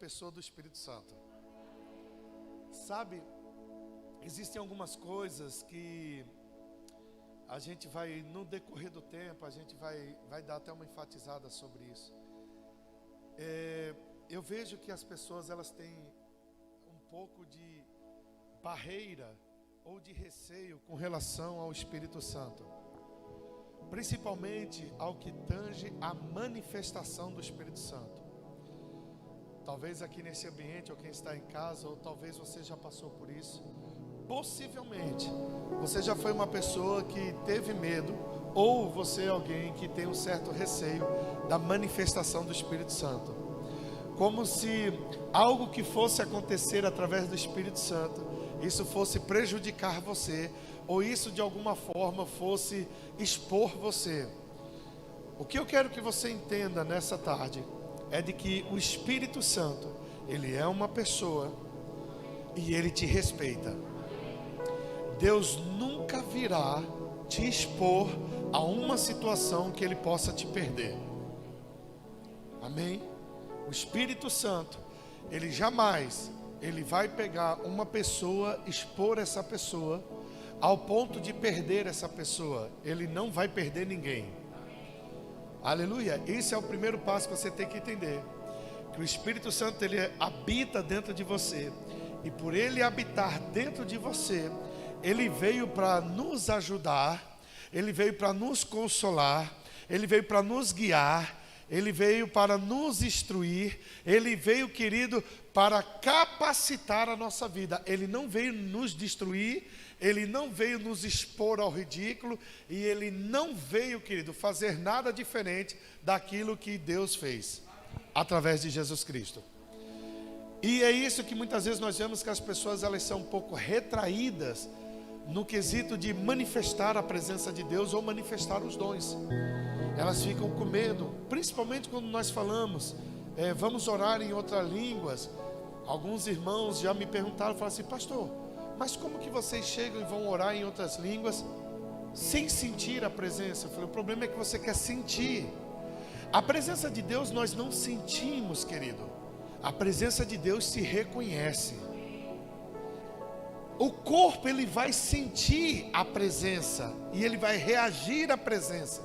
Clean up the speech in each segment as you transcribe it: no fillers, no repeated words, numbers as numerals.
pessoa do Espírito Santo. Sabe, existem algumas coisas que a gente vai, no decorrer do tempo, a gente vai dar até uma enfatizada sobre isso. Eu vejo que as pessoas, elas têm um pouco de barreira ou de receio com relação ao Espírito Santo, principalmente ao que tange a manifestação do Espírito Santo. Talvez aqui nesse ambiente, ou quem está em casa, ou talvez você já passou por isso. Possivelmente você já foi uma pessoa que teve medo, ou você é alguém que tem um certo receio da manifestação do Espírito Santo, como se algo que fosse acontecer através do Espírito Santo, isso fosse prejudicar você, ou isso de alguma forma fosse expor você. O que eu quero que você entenda nessa tarde é de que o Espírito Santo, ele é uma pessoa e ele te respeita. Deus nunca virá te expor a uma situação que ele possa te perder. Amém? O Espírito Santo, ele jamais, ele vai pegar uma pessoa, expor essa pessoa ao ponto de perder essa pessoa. Ele não vai perder ninguém. Aleluia. Esse é o primeiro passo que você tem que entender, que o Espírito Santo, ele habita dentro de você, e por ele habitar dentro de você, ele veio para nos ajudar, ele veio para nos consolar, ele veio para nos guiar, ele veio para nos instruir, ele veio, querido, para capacitar a nossa vida. Ele não veio nos destruir, ele não veio nos expor ao ridículo, e ele não veio, querido, fazer nada diferente daquilo que Deus fez através de Jesus Cristo. E é isso que muitas vezes nós vemos, que as pessoas, elas são um pouco retraídas no quesito de manifestar a presença de Deus ou manifestar os dons. Elas ficam com medo, principalmente quando nós falamos, vamos orar em outras línguas. Alguns irmãos já me perguntaram, falaram assim: pastor, mas como que vocês chegam e vão orar em outras línguas sem sentir a presença? Eu falei: o problema é que você quer sentir. A presença de Deus nós não sentimos, querido. A presença de Deus se reconhece. O corpo, ele vai sentir a presença e ele vai reagir à presença,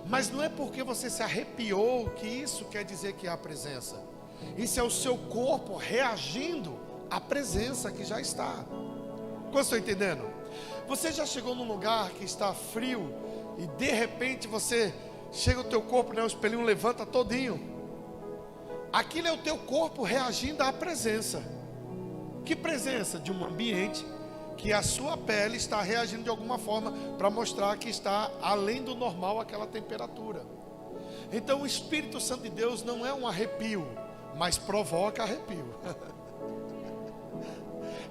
mas não é porque você se arrepiou que isso quer dizer que há presença. Isso é o seu corpo reagindo à presença que já está. Como estou entendendo? Você já chegou num lugar que está frio e de repente você chega, o teu corpo, né, o espelhinho levanta todinho. Aquilo é o teu corpo reagindo à presença. Que presença? De um ambiente que a sua pele está reagindo de alguma forma para mostrar que está além do normal aquela temperatura. Então o Espírito Santo de Deus não é um arrepio, mas provoca arrepio.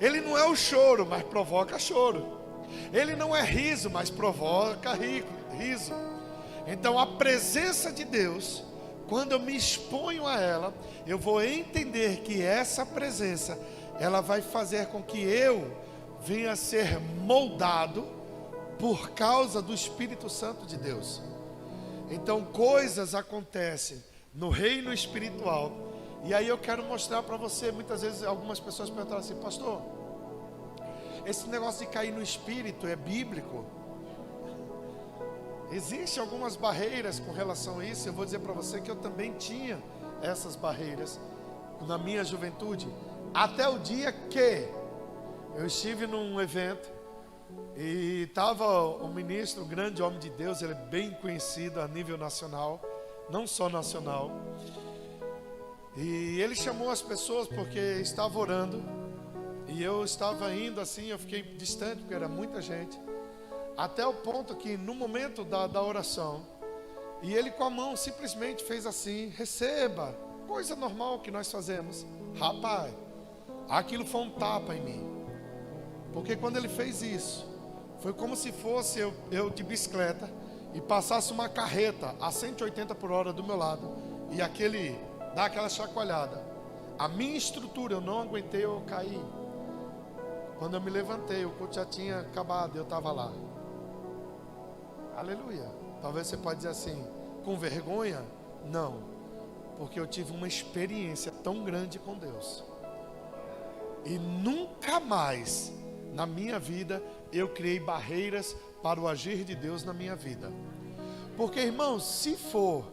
Ele não é o choro, mas provoca choro. Ele não é riso, mas provoca riso. Então a presença de Deus, quando eu me exponho a ela, eu vou entender que essa presença, ela vai fazer com que eu venha a ser moldado por causa do Espírito Santo de Deus. Então coisas acontecem no reino espiritual. E aí eu quero mostrar para você, muitas vezes algumas pessoas perguntaram assim: pastor, esse negócio de cair no espírito é bíblico? Existem algumas barreiras com relação a isso. Eu vou dizer para você que eu também tinha essas barreiras na minha juventude, até o dia que eu estive num evento e estava um ministro, um grande homem de Deus, ele é bem conhecido a nível nacional, não só nacional, e ele chamou as pessoas porque estava orando, e eu estava indo assim, eu fiquei distante porque era muita gente, até o ponto que no momento da oração, e ele com a mão simplesmente fez assim: receba, coisa normal que nós fazemos. Rapaz, aquilo foi um tapa em mim, porque quando ele fez isso, foi como se fosse eu de bicicleta e passasse uma carreta a 180 por hora do meu lado, e aquele dá aquela chacoalhada. A minha estrutura, eu não aguentei, eu caí. Quando eu me levantei, o culto já tinha acabado, eu estava lá. Aleluia. Talvez você pode dizer assim: com vergonha? Não, Porque eu tive uma experiência tão grande com Deus. E nunca mais na minha vida eu criei barreiras para o agir de Deus na minha vida. Porque, irmãos, se for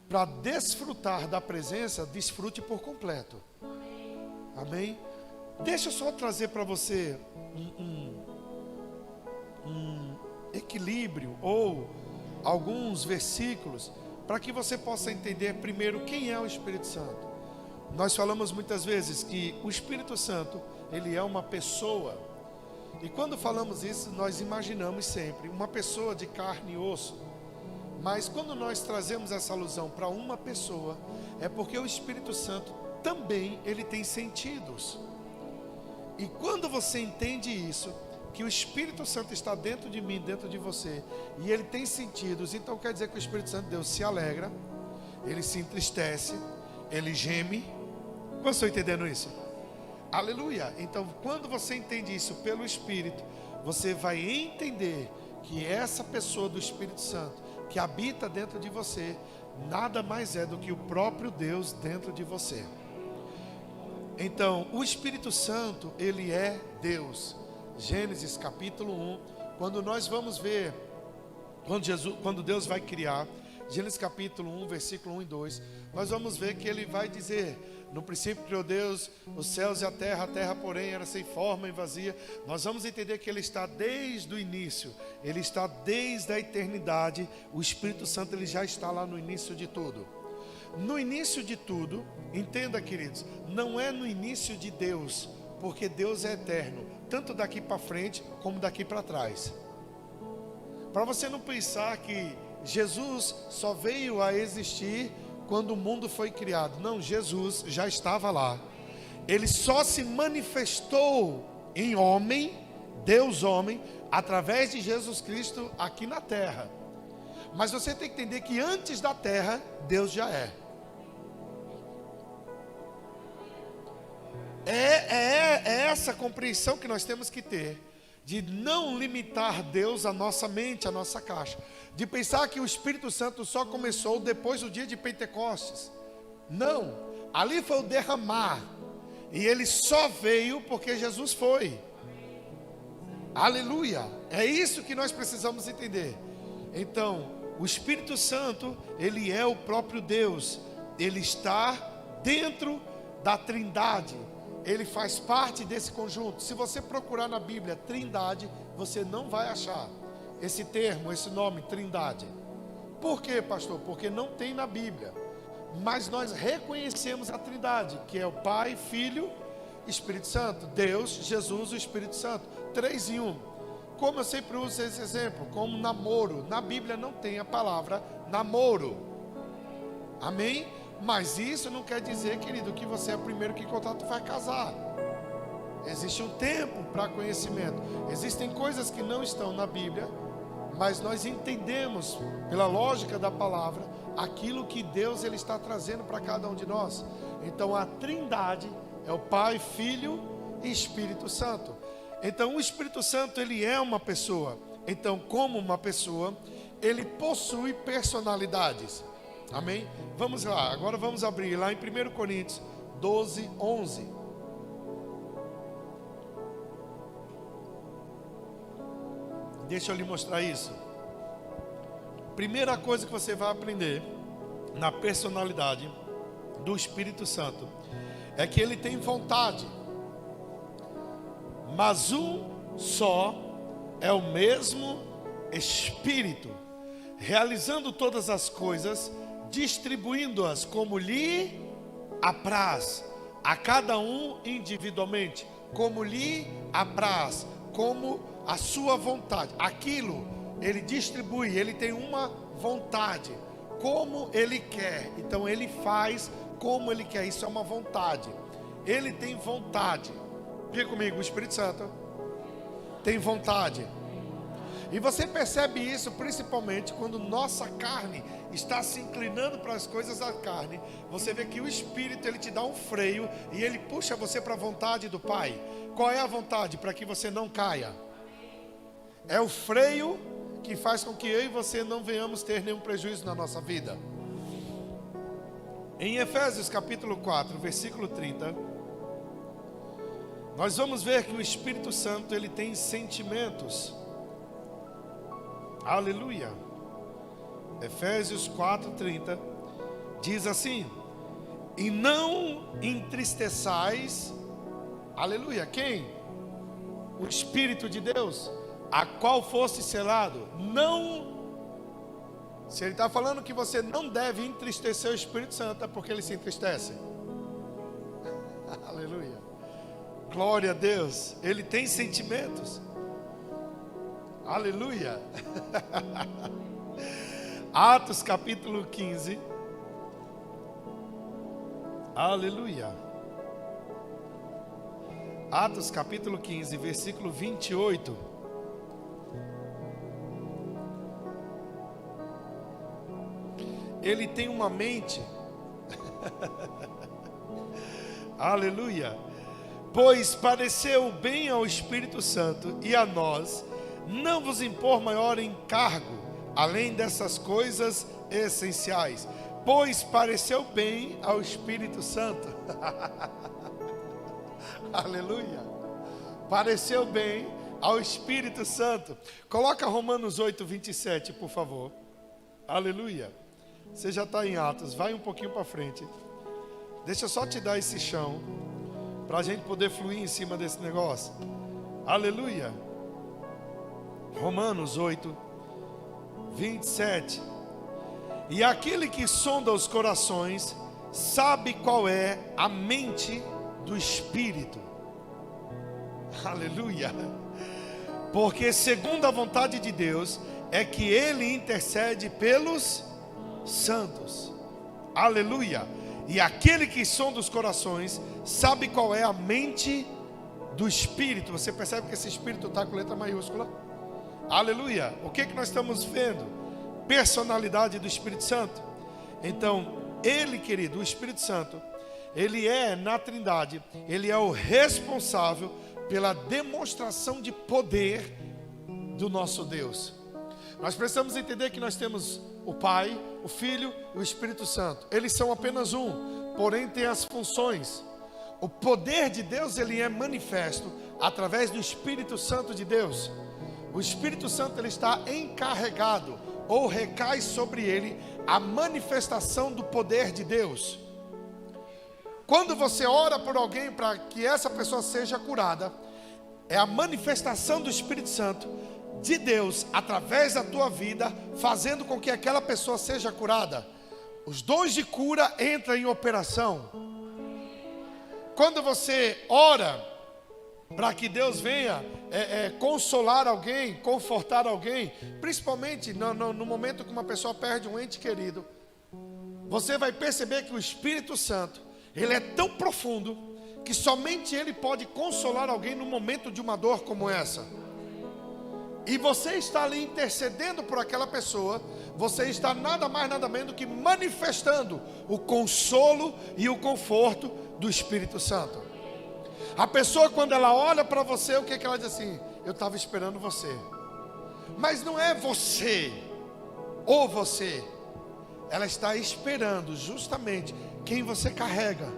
para desfrutar da presença, desfrute por completo. Amém? Deixa eu só trazer para você um equilíbrio ou alguns versículos para que você possa entender primeiro quem é o Espírito Santo. Nós falamos muitas vezes que o Espírito Santo, ele é uma pessoa. E quando falamos isso, nós imaginamos sempre uma pessoa de carne e osso. Mas quando nós trazemos essa alusão para uma pessoa, é porque o Espírito Santo também ele tem sentidos. E quando você entende isso, que o Espírito Santo está dentro de mim, dentro de você, e ele tem sentidos, então quer dizer que o Espírito Santo de Deus se alegra, ele se entristece, ele geme. Quantos estão entendendo isso? Aleluia! Então, quando você entende isso pelo Espírito, você vai entender que essa pessoa do Espírito Santo, que habita dentro de você, nada mais é do que o próprio Deus dentro de você. Então, o Espírito Santo, ele é Deus. Gênesis capítulo 1, quando nós vamos ver, quando Deus vai criar, Gênesis capítulo 1, versículo 1 e 2, nós vamos ver que ele vai dizer: no princípio criou Deus os céus e a terra porém era sem forma e vazia. Nós vamos entender que ele está desde o início, ele está desde a eternidade. O Espírito Santo ele já está lá no início de tudo. No início de tudo, entenda, queridos, não é no início de Deus, porque Deus é eterno, tanto daqui para frente como daqui para trás. Para você não pensar que Jesus só veio a existir quando o mundo foi criado. Não, Jesus já estava lá. Ele só se manifestou em homem, Deus homem, através de Jesus Cristo aqui na terra. Mas você tem que entender que antes da terra, Deus já é. É essa compreensão que nós temos que ter, de não limitar Deus à nossa mente, à nossa caixa, de pensar que o Espírito Santo só começou depois do dia de Pentecostes. Não, ali foi o derramar, e ele só veio porque Jesus foi. Aleluia, é isso que nós precisamos entender. Então, o Espírito Santo, ele é o próprio Deus, ele está dentro da Trindade. Ele faz parte desse conjunto. Se você procurar na Bíblia Trindade, você não vai achar esse termo, esse nome, Trindade. Por quê, pastor? Porque não tem na Bíblia. Mas nós reconhecemos a Trindade, que é o Pai, Filho, Espírito Santo. Deus, Jesus e o Espírito Santo. 3 em 1. Como eu sempre uso esse exemplo, como namoro. Na Bíblia não tem a palavra namoro. Amém? Mas isso não quer dizer, querido, que você é o primeiro que contrato vai casar. Existe um tempo para conhecimento. Existem coisas que não estão na Bíblia, mas nós entendemos, pela lógica da palavra, aquilo que Deus ele está trazendo para cada um de nós. Então a Trindade é o Pai, Filho e Espírito Santo. Então o Espírito Santo ele é uma pessoa. Então, como uma pessoa, ele possui personalidades. Amém? Vamos lá, agora vamos abrir lá em 1 Coríntios 12, 11. Deixa eu lhe mostrar isso. Primeira coisa que você vai aprender na personalidade do Espírito Santo é que ele tem vontade, mas um só é o mesmo Espírito, realizando todas as coisas, distribuindo-as como lhe apraz, a cada um individualmente, como lhe apraz, como a sua vontade. Aquilo ele distribui, ele tem uma vontade, como ele quer. Então ele faz como ele quer. Isso é uma vontade. Ele tem vontade. Diga comigo, o Espírito Santo tem vontade. E você percebe isso principalmente quando nossa carne está se inclinando para as coisas da carne. Você vê que o Espírito ele te dá um freio e ele puxa você para a vontade do Pai. Qual é a vontade? Para que você não caia. É o freio que faz com que eu e você não venhamos ter nenhum prejuízo na nossa vida. Em Efésios capítulo 4, versículo 30, nós vamos ver que o Espírito Santo, ele tem sentimentos. Aleluia. Efésios 4, 30 diz assim: e não entristeçais, aleluia, quem? O Espírito de Deus, a qual fosse selado. Não, se ele está falando que você não deve entristecer o Espírito Santo, é porque ele se entristece. Aleluia, glória a Deus, ele tem sentimentos. Aleluia. Atos capítulo 15. Aleluia. Atos capítulo 15, versículo 28. Ele tem uma mente. Aleluia. Pois pareceu bem ao Espírito Santo e a nós não vos impor maior encargo, além dessas coisas essenciais. Pois pareceu bem ao Espírito Santo. Aleluia. Pareceu bem ao Espírito Santo. Coloca Romanos 8, 27, por favor. Aleluia. Você já está em Atos, vai um pouquinho para frente. Deixa eu só te dar esse chão, para a gente poder fluir em cima desse negócio. Aleluia. Romanos 8, 27. E aquele que sonda os corações sabe qual é a mente do Espírito. Aleluia. Porque segundo a vontade de Deus é que ele intercede pelos santos. Aleluia. E aquele que sonda os corações sabe qual é a mente do Espírito. Você percebe que esse Espírito está com letra maiúscula? Aleluia. O que nós estamos vendo? Personalidade do Espírito Santo. Então, ele, querido, o Espírito Santo, ele é na Trindade, ele é o responsável pela demonstração de poder do nosso Deus. Nós precisamos entender que nós temos o Pai, o Filho e o Espírito Santo. Eles são apenas um, porém têm as funções. O poder de Deus, ele é manifesto através do Espírito Santo de Deus. O Espírito Santo, ele está encarregado, ou recai sobre ele, a manifestação do poder de Deus. Quando você ora por alguém para que essa pessoa seja curada, é a manifestação do Espírito Santo de Deus através da tua vida, fazendo com que aquela pessoa seja curada. Os dons de cura entram em operação. Quando você ora para que Deus venha consolar alguém, confortar alguém, principalmente no momento que uma pessoa perde um ente querido, você vai perceber que o Espírito Santo, ele é tão profundo, que somente ele pode consolar alguém no momento de uma dor como essa. E você está ali intercedendo por aquela pessoa, você está nada mais nada menos do que manifestando o consolo e o conforto do Espírito Santo. A pessoa, quando ela olha para você, o que ela diz assim? Eu estava esperando você. Mas não é você ou você, ela está esperando justamente quem você carrega.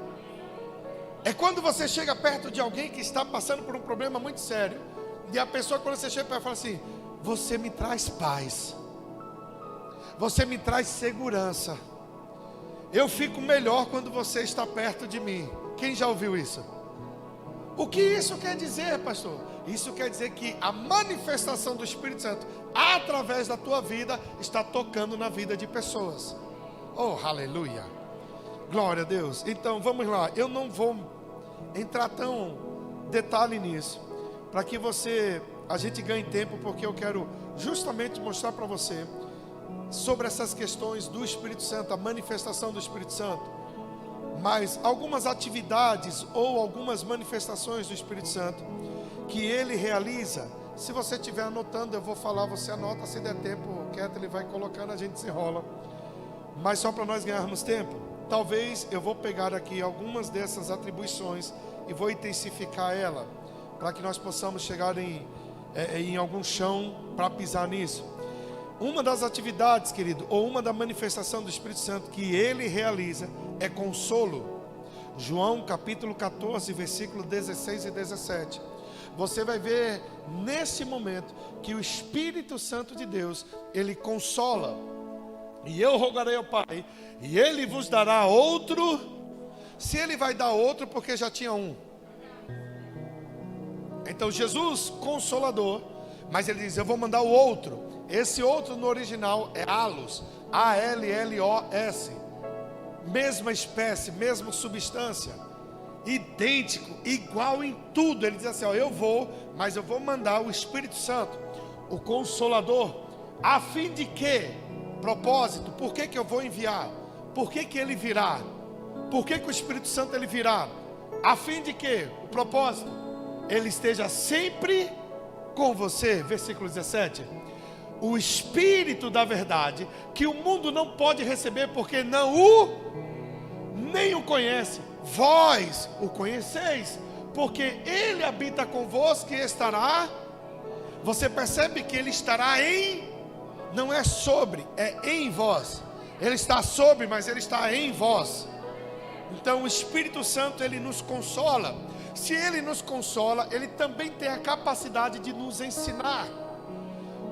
É quando você chega perto de alguém que está passando por um problema muito sério, e a pessoa, quando você chega perto, fala assim: você me traz paz, você me traz segurança, eu fico melhor quando você está perto de mim. Quem já ouviu isso? O que isso quer dizer, pastor? Isso quer dizer que a manifestação do Espírito Santo através da tua vida está tocando na vida de pessoas. Oh, aleluia, glória a Deus. Então vamos lá, eu não vou entrar tão detalhe nisso, para que a gente ganhe tempo, porque eu quero justamente mostrar para você sobre essas questões do Espírito Santo, a manifestação do Espírito Santo. Mas algumas atividades ou algumas manifestações do Espírito Santo que ele realiza, se você estiver anotando, eu vou falar, você anota, se der tempo, quieto, ele vai colocando, a gente desenrola. Mas só para nós ganharmos tempo, talvez eu vou pegar aqui algumas dessas atribuições e vou intensificar ela, para que nós possamos chegar em algum chão para pisar nisso. Uma das atividades, querido, ou uma da manifestação do Espírito Santo que ele realiza é consolo. João capítulo 14, versículo 16 e 17. Você vai ver nesse momento que o Espírito Santo de Deus, ele consola. E eu rogarei ao Pai, e ele vos dará outro. Se ele vai dar outro, porque já tinha um. Então Jesus, consolador, mas ele diz, eu vou mandar o outro. Esse outro no original é Allos, A-L-L-O-S. Mesma espécie, mesma substância, idêntico, igual em tudo. Ele diz assim, ó, eu vou, mas eu vou mandar o Espírito Santo, o Consolador, a fim de que, propósito, por que que eu vou enviar? Por que que ele virá? Por que que o Espírito Santo ele virá? A fim de que, o propósito, ele esteja sempre com você, versículo 17. O Espírito da verdade, que o mundo não pode receber, porque nem o conhece. Vós o conheceis, porque ele habita convosco e estará. Você percebe que ele estará não é sobre, é em vós. Ele está sobre, mas ele está em vós. Então o Espírito Santo, ele nos consola. Se ele nos consola, ele também tem a capacidade de nos ensinar.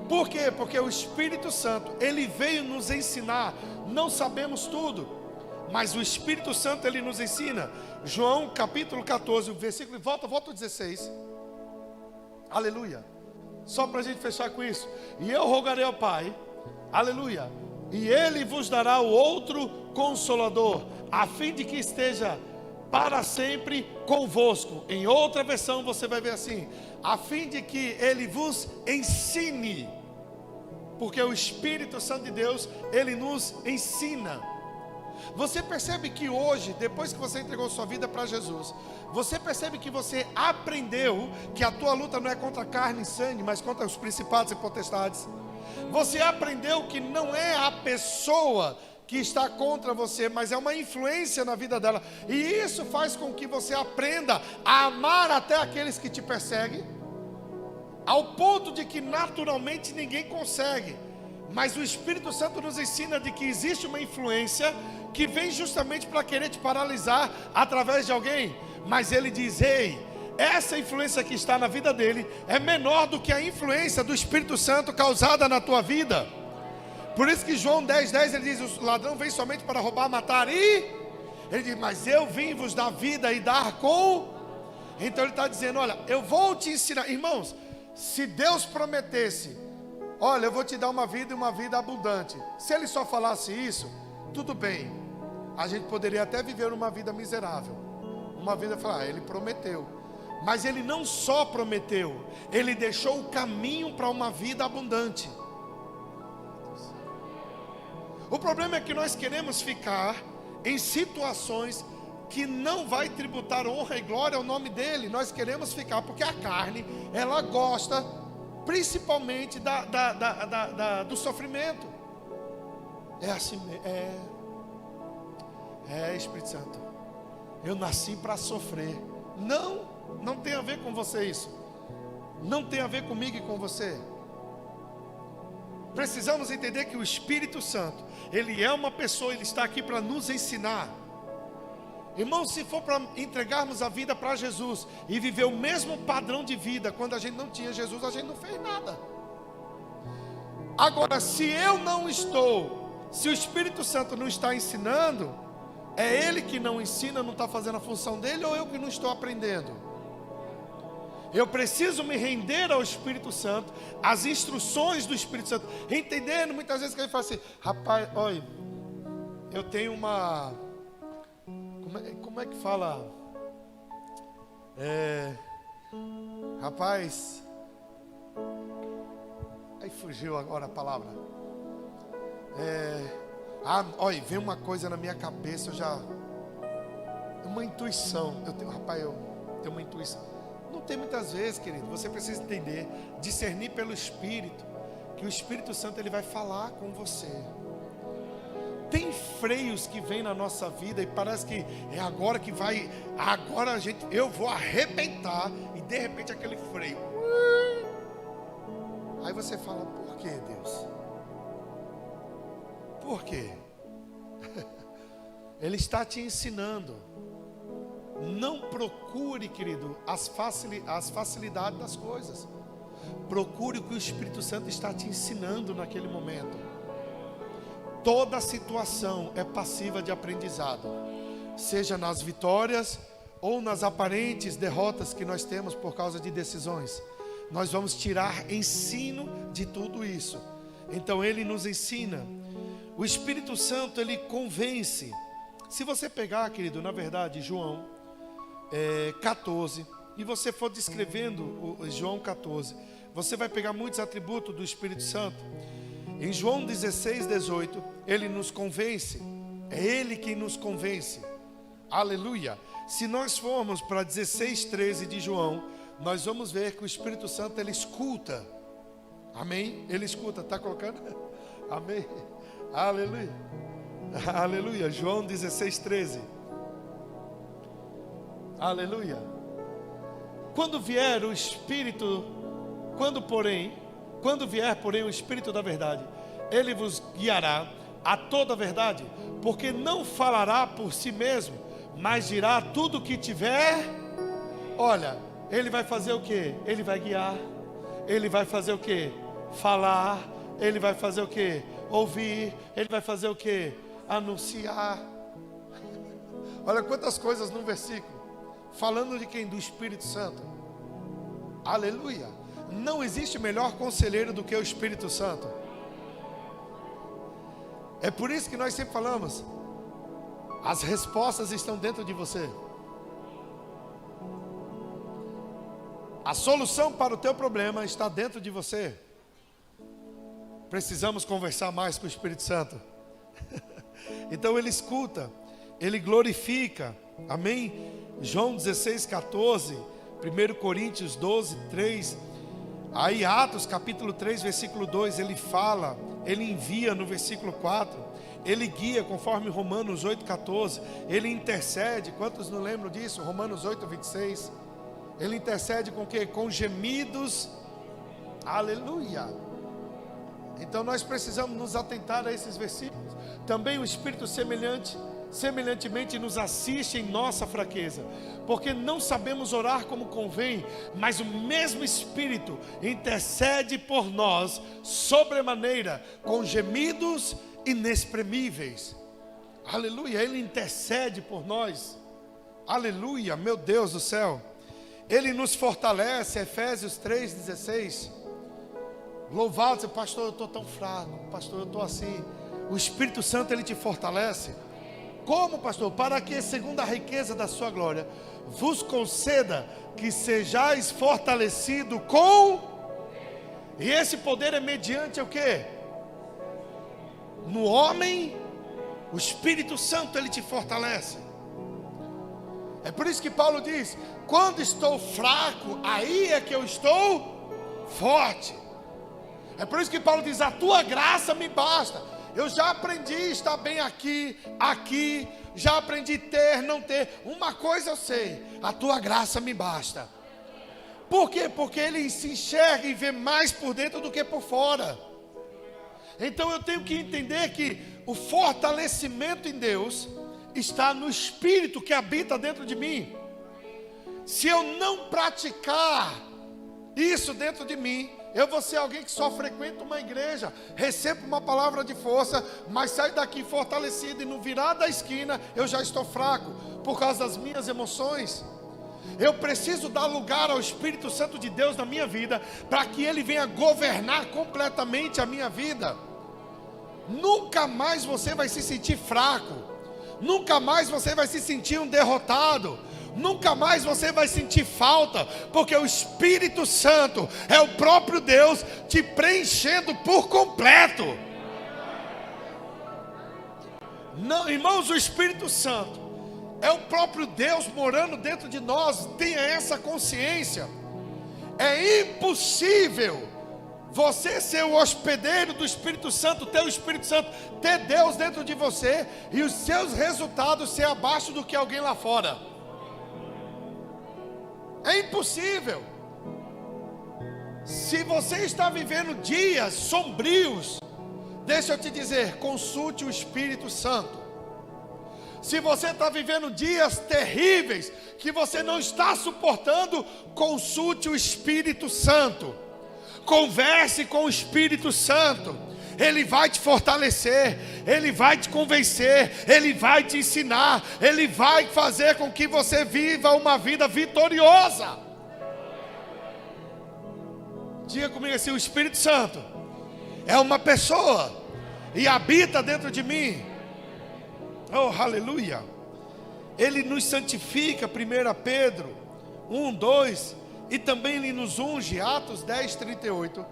Por quê? Porque o Espírito Santo, ele veio nos ensinar. Não sabemos tudo, mas o Espírito Santo, ele nos ensina. João capítulo 14, versículo, volta ao 16. Aleluia. Só para a gente fechar com isso. E eu rogarei ao Pai, aleluia, e ele vos dará o outro Consolador, a fim de que esteja para sempre convosco. Em outra versão você vai ver assim, a fim de que ele vos ensine. Porque o Espírito Santo de Deus, ele nos ensina. Você percebe que hoje, depois que você entregou sua vida para Jesus, você percebe que você aprendeu que a tua luta não é contra carne e sangue, mas contra os principados e potestades. Você aprendeu que não é a pessoa que está contra você, mas é uma influência na vida dela. E isso faz com que você aprenda a amar até aqueles que te perseguem, ao ponto de que naturalmente ninguém consegue. Mas o Espírito Santo nos ensina de que existe uma influência que vem justamente para querer te paralisar através de alguém. Mas ele diz, ei, essa influência que está na vida dele é menor do que a influência do Espírito Santo causada na tua vida. Por isso que João 10:10 ele diz, o ladrão vem somente para roubar, matar e... Ele diz, mas eu vim vos dar vida e dar com... Então ele está dizendo, olha, eu vou te ensinar. Irmãos, se Deus prometesse, olha, eu vou te dar uma vida e uma vida abundante. Se ele só falasse isso, tudo bem. A gente poderia até viver uma vida miserável. Uma vida, falar, ele prometeu. Mas ele não só prometeu, ele deixou o caminho para uma vida abundante. O problema é que nós queremos ficar em situações que não vai tributar honra e glória ao nome dele. Nós queremos ficar, porque a carne, ela gosta principalmente do sofrimento. É assim, Espírito Santo, eu nasci para sofrer. Não tem a ver com você isso. Não tem a ver comigo e com você. Precisamos entender que o Espírito Santo, ele é uma pessoa, ele está aqui para nos ensinar. Irmãos, se for para entregarmos a vida para Jesus e viver o mesmo padrão de vida quando a gente não tinha Jesus, a gente não fez nada. Agora, se eu não estou, se o Espírito Santo não está ensinando, é ele que não ensina, não está fazendo a função dele, ou eu que não estou aprendendo? Eu preciso me render ao Espírito Santo, às instruções do Espírito Santo, entendendo muitas vezes que ele fala assim, rapaz, olha, eu tenho uma, como é que fala? Rapaz, aí fugiu agora a palavra. Olha, vem uma coisa na minha cabeça, uma intuição, eu tenho uma intuição. Não tem muitas vezes, querido, você precisa entender, discernir pelo Espírito, que o Espírito Santo ele vai falar com você. Tem freios que vêm na nossa vida e parece que é agora que vai, eu vou arrebentar, e de repente aquele freio. Aí você fala, por que, Deus? Por quê? Ele está te ensinando. Não procure, querido, as facilidades das coisas. Procure o que o Espírito Santo está te ensinando naquele momento. Toda situação é passiva de aprendizado, seja nas vitórias ou nas aparentes derrotas que nós temos por causa de decisões. Nós vamos tirar ensino de tudo isso. Então ele nos ensina. O Espírito Santo, ele convence. Se você pegar, querido, na verdade, João 14, e você for descrevendo o João 14, você vai pegar muitos atributos do Espírito Santo. Em João 16, 18, ele nos convence. É ele quem nos convence. Aleluia. Se nós formos para 16, 13 de João, nós vamos ver que o Espírito Santo, ele escuta. Amém? Ele escuta, está colocando? Amém? Aleluia. Aleluia. João 16, 13. Aleluia. Quando vier o Espírito, quando vier, porém, o Espírito da verdade, ele vos guiará a toda a verdade, porque não falará por si mesmo, mas dirá tudo o que tiver. Olha, ele vai fazer o quê? Ele vai guiar. Ele vai fazer o quê? Falar. Ele vai fazer o quê? Ouvir. Ele vai fazer o quê? Anunciar. Olha quantas coisas no versículo. Falando de quem? Do Espírito Santo. Aleluia. Não existe melhor conselheiro do que o Espírito Santo. É por isso que nós sempre falamos, as respostas estão dentro de você. A solução para o teu problema está dentro de você. Precisamos conversar mais com o Espírito Santo. Então ele escuta, ele glorifica. Amém? João 16, 14, 1 Coríntios 12, 3. Aí Atos capítulo 3, versículo 2, ele fala, ele envia no versículo 4, ele guia conforme Romanos 8, 14, ele intercede. Quantos não lembram disso? Romanos 8, 26. Ele intercede com o quê? Com gemidos. Aleluia. Então nós precisamos nos atentar a esses versículos. Também o Espírito semelhantemente nos assiste em nossa fraqueza, porque não sabemos orar como convém, mas o mesmo Espírito intercede por nós sobremaneira, com gemidos inexprimíveis. Aleluia, ele intercede por nós. Aleluia, meu Deus do céu. Ele nos fortalece, Efésios 3,16. Louvado seja, pastor, eu estou tão fraco, pastor, eu estou assim. O Espírito Santo, ele te fortalece. Como, pastor? Para que, segundo a riqueza da sua glória, vos conceda que sejais fortalecido com... E esse poder é mediante o quê? No homem, o Espírito Santo, ele te fortalece. É por isso que Paulo diz, quando estou fraco, aí é que eu estou forte. É por isso que Paulo diz, a tua graça me basta. Eu já aprendi a estar bem aqui, já aprendi ter, não ter. Uma coisa eu sei, a tua graça me basta. Por quê? Porque ele se enxerga e vê mais por dentro do que por fora. Então eu tenho que entender que o fortalecimento em Deus está no Espírito que habita dentro de mim. Se eu não praticar isso dentro de mim, eu vou ser alguém que só frequenta uma igreja, recebo uma palavra de força, mas saio daqui fortalecido e no virar da esquina eu já estou fraco, por causa das minhas emoções. Eu preciso dar lugar ao Espírito Santo de Deus na minha vida, para que ele venha governar completamente a minha vida. Nunca mais você vai se sentir fraco, nunca mais você vai se sentir um derrotado, nunca mais você vai sentir falta, porque o Espírito Santo é o próprio Deus te preenchendo por completo. Não, irmãos, o Espírito Santo é o próprio Deus morando dentro de nós. Tenha essa consciência. É impossível você ser o hospedeiro do Espírito Santo, ter o Espírito Santo, ter Deus dentro de você e os seus resultados ser abaixo do que alguém lá fora. É impossível. Se você está vivendo dias sombrios, Deixa eu te dizer, consulte o Espírito Santo. Se você está vivendo dias terríveis, que você não está suportando, consulte o Espírito Santo. Converse com o Espírito Santo. Ele vai te fortalecer, Ele vai te convencer, Ele vai te ensinar, Ele vai fazer com que você viva uma vida vitoriosa. Diga comigo assim: o Espírito Santo é uma pessoa e habita dentro de mim. Oh, aleluia. Ele nos santifica, 1 Pedro 1, 2, e também Ele nos unge, Atos 10, 38.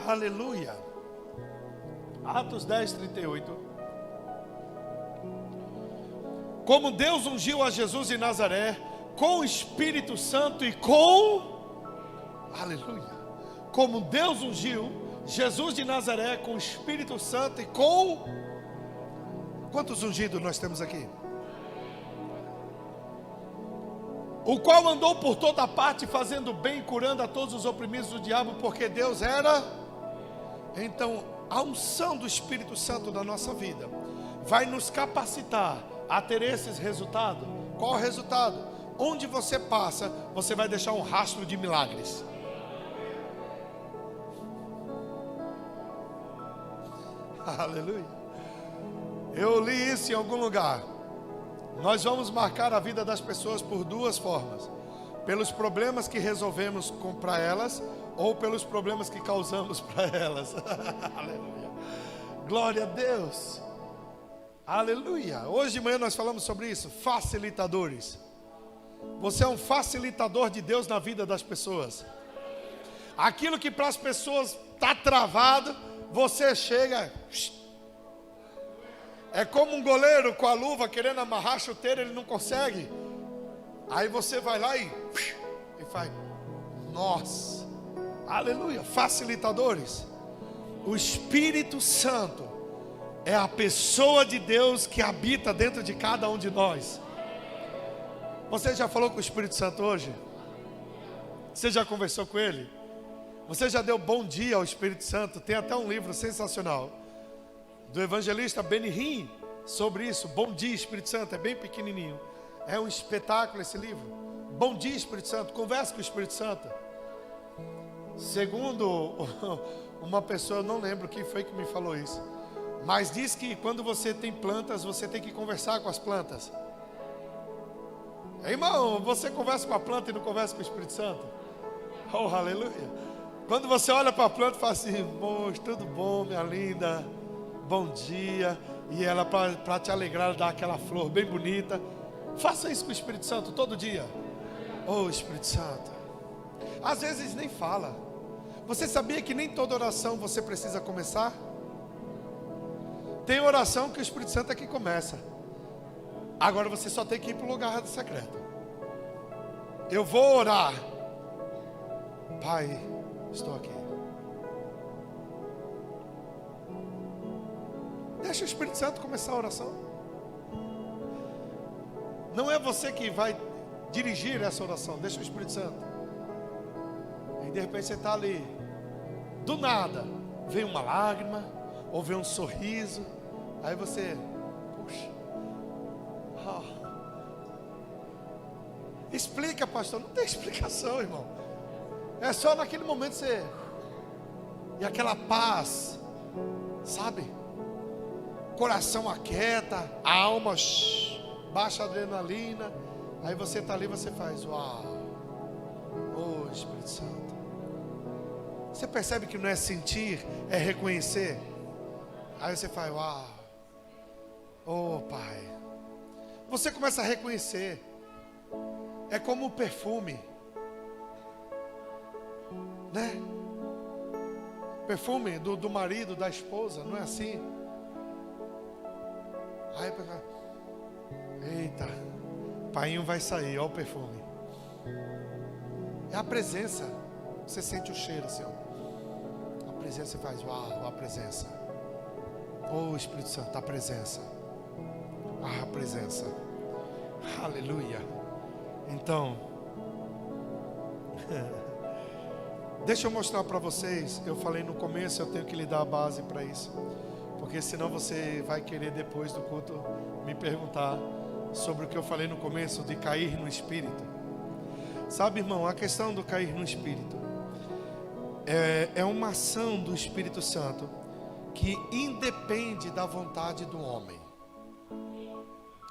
Aleluia. Atos 10, 38. Como Deus ungiu a Jesus de Nazaré com o Espírito Santo e com... Aleluia. Como Deus ungiu Jesus de Nazaré com o Espírito Santo e com... Quantos ungidos nós temos aqui? O qual andou por toda parte fazendo bem, curando a todos os oprimidos do diabo, porque Deus era... Então, a unção do Espírito Santo na nossa vida vai nos capacitar a ter esses resultados. Qual o resultado? Onde você passa, você vai deixar um rastro de milagres. Aleluia. Eu li isso em algum lugar. Nós vamos marcar a vida das pessoas por duas formas: pelos problemas que resolvemos para elas, ou pelos problemas que causamos para elas. Aleluia. Glória a Deus. Aleluia. Hoje de manhã nós falamos sobre isso. Facilitadores. Você é um facilitador de Deus na vida das pessoas. Aquilo que para as pessoas está travado, você chega. É como um goleiro com a luva querendo amarrar a chuteira, ele não consegue. Aí você vai lá e faz. Nossa. Aleluia. Facilitadores. O Espírito Santo é a pessoa de Deus que habita dentro de cada um de nós. Você já falou com o Espírito Santo hoje? Você já conversou com ele? Você já deu bom dia ao Espírito Santo? Tem até um livro sensacional do evangelista Benny Hinn sobre isso. Bom dia, Espírito Santo. É bem pequenininho. É um espetáculo esse livro. Bom dia, Espírito Santo. Converse com o Espírito Santo. Segundo uma pessoa, eu não lembro quem foi que me falou isso, mas diz que quando você tem plantas, você tem que conversar com as plantas. Irmão, você conversa com a planta e não conversa com o Espírito Santo? Oh, aleluia. Quando você olha para a planta e fala assim: moço, tudo bom, minha linda? Bom dia. E ela, para te alegrar, dá aquela flor bem bonita. Faça isso com o Espírito Santo todo dia. Oh, Espírito Santo. Às vezes nem fala. Você sabia que nem toda oração você precisa começar? Tem oração que o Espírito Santo é que começa. Agora você só tem que ir para o lugar secreto. Eu vou orar. Pai, estou aqui. Deixa o Espírito Santo começar a oração. Não é você que vai dirigir essa oração. Deixa o Espírito Santo. E de repente você está ali. Do nada, vem uma lágrima, ou vem um sorriso. Aí você, puxa. Explica, pastor. Não tem explicação, irmão. É só naquele momento você. E aquela paz, sabe? Coração aquieta, a alma baixa a adrenalina. Aí você está ali, você faz, uau. Oh, Espírito Santo. Você percebe que não é sentir, é reconhecer. Aí você faz, uau. Oh, Pai. Você começa a reconhecer. É como o perfume, né? Perfume do marido, da esposa, não é assim? Aí, eita, painho vai sair, olha o perfume. É a presença. Você sente o cheiro assim, ó. A presença, você faz, uau, a presença. Oh, Espírito Santo, a presença. A presença. Aleluia. Então, Deixa eu mostrar para vocês. Eu falei no começo, eu tenho que lhe dar a base para isso, porque senão você vai querer depois do culto me perguntar sobre o que eu falei no começo, de cair no Espírito. Sabe, irmão, a questão do cair no Espírito é uma ação do Espírito Santo que independe da vontade do homem.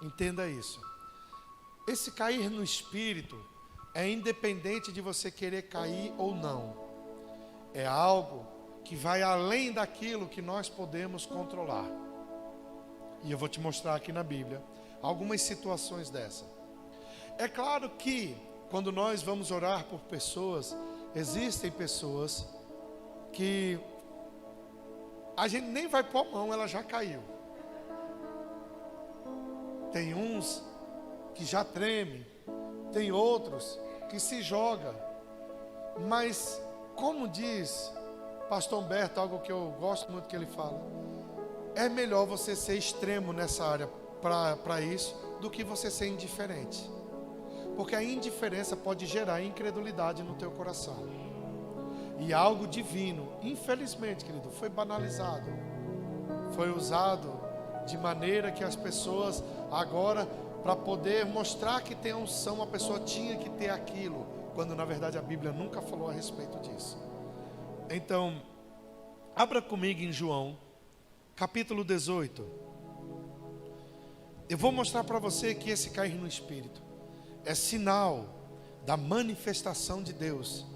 Entenda isso. Esse cair no Espírito é independente de você querer cair ou não. É algo que vai além daquilo que nós podemos controlar. E eu vou te mostrar aqui na Bíblia algumas situações dessa. É claro que quando nós vamos orar por pessoas, existem pessoas que a gente nem vai pôr a mão, ela já caiu. Tem uns que já tremem, tem outros que se jogam. Mas, como diz Pastor Humberto, algo que eu gosto muito que ele fala, é melhor você ser extremo nessa área para isso, do que você ser indiferente. Porque a indiferença pode gerar incredulidade no teu coração. E algo divino, infelizmente, querido, foi banalizado. Foi usado de maneira que as pessoas agora, para poder mostrar que tem unção, a pessoa tinha que ter aquilo, quando na verdade a Bíblia nunca falou a respeito disso. Então, abra comigo em João, capítulo 18. Eu vou mostrar para você que esse cair no Espírito é sinal da manifestação de Deus,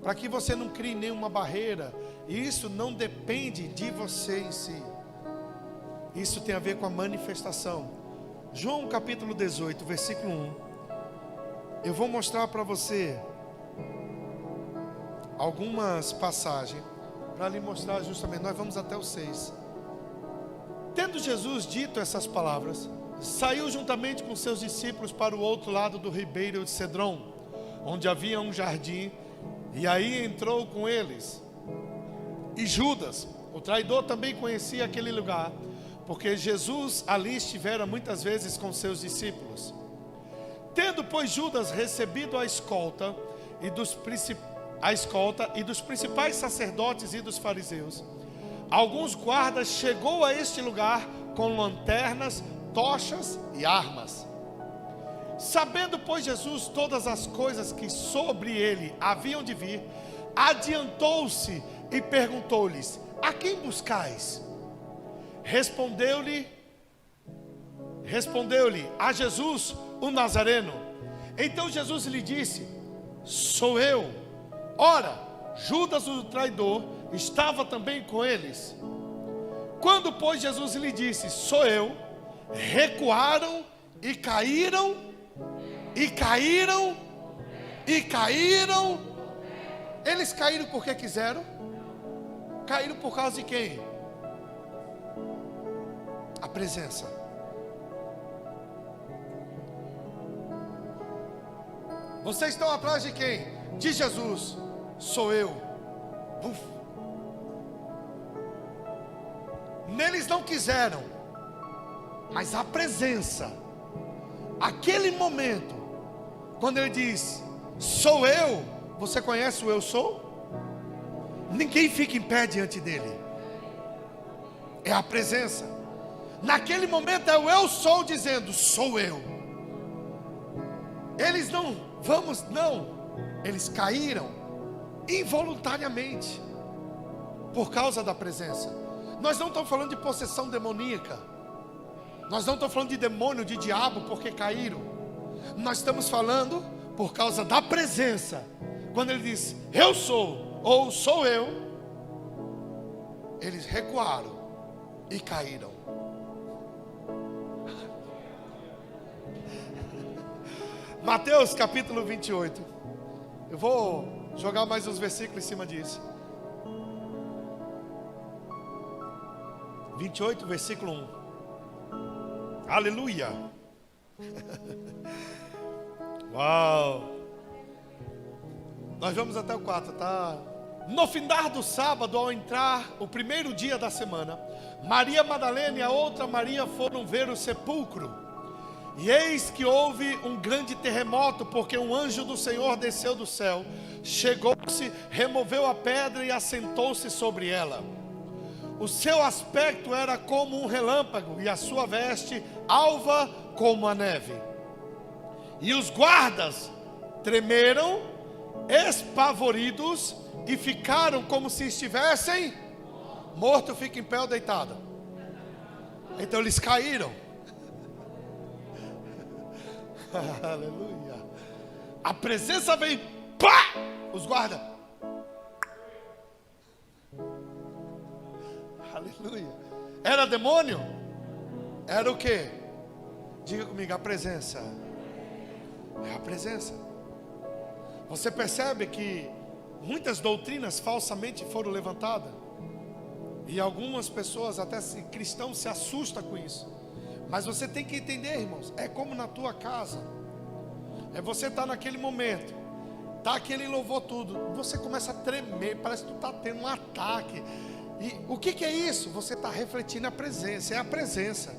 para que você não crie nenhuma barreira. E isso não depende de você em si. Isso tem a ver com a manifestação. João capítulo 18, versículo 1. Eu vou mostrar para você algumas passagens para lhe mostrar justamente. Nós vamos até o 6. Tendo Jesus dito essas palavras, saiu juntamente com seus discípulos para o outro lado do ribeiro de Cedron, onde havia um jardim, e aí entrou com eles. E Judas, o traidor, também conhecia aquele lugar, porque Jesus ali estivera muitas vezes com seus discípulos. Tendo, pois, Judas recebido a escolta e dos principais sacerdotes e dos fariseus, alguns guardas, chegou a este lugar com lanternas, tochas e armas. Sabendo, pois, Jesus todas as coisas que sobre ele haviam de vir, adiantou-se e perguntou-lhes: a quem buscais? Respondeu-lhe a Jesus, o Nazareno. Então Jesus lhe disse: sou eu. Ora, Judas o traidor estava também com eles. Quando, pois, Jesus lhe disse: sou eu, recuaram e caíram, e caíram, e caíram. Eles caíram porque quiseram? Caíram por causa de quem? A presença. Vocês estão atrás de quem? De Jesus. Sou eu. Uf. Neles não quiseram, mas a presença, aquele momento, quando ele diz: sou eu. Você conhece o eu sou? Ninguém fica em pé diante dele. É a presença. Naquele momento é o eu sou dizendo: sou eu. Eles não, eles caíram involuntariamente por causa da presença. Nós não estamos falando de possessão demoníaca. Nós não estamos falando de demônio, de diabo, porque caíram. Nós estamos falando por causa da presença. Quando ele diz: eu sou, ou sou eu, eles recuaram e caíram. Mateus capítulo 28. Eu vou jogar mais uns versículos em cima disso. 28, versículo 1. Aleluia. Uau. Nós vamos até o 4, tá? No findar do sábado, ao entrar o primeiro dia da semana, Maria Madalena e a outra Maria foram ver o sepulcro. E eis que houve um grande terremoto, porque um anjo do Senhor desceu do céu, chegou-se, removeu a pedra e assentou-se sobre ela. O seu aspecto era como um relâmpago, e a sua veste alva como a neve. E os guardas tremeram, espavoridos, e ficaram como se estivessem morto. Fica em pé ou deitado? Então eles caíram. Aleluia. A presença veio, pá! Os guardas. Aleluia. Era demônio? Era o quê? Diga comigo, a presença. É a presença. Você percebe que muitas doutrinas falsamente foram levantadas. E algumas pessoas, até cristãos, se assustam com isso. Mas você tem que entender, irmãos, é como na tua casa. É você estar naquele momento, tá aquele louvor tudo, você começa a tremer, parece que tu está tendo um ataque. E o que é isso? Você está refletindo a presença, é a presença.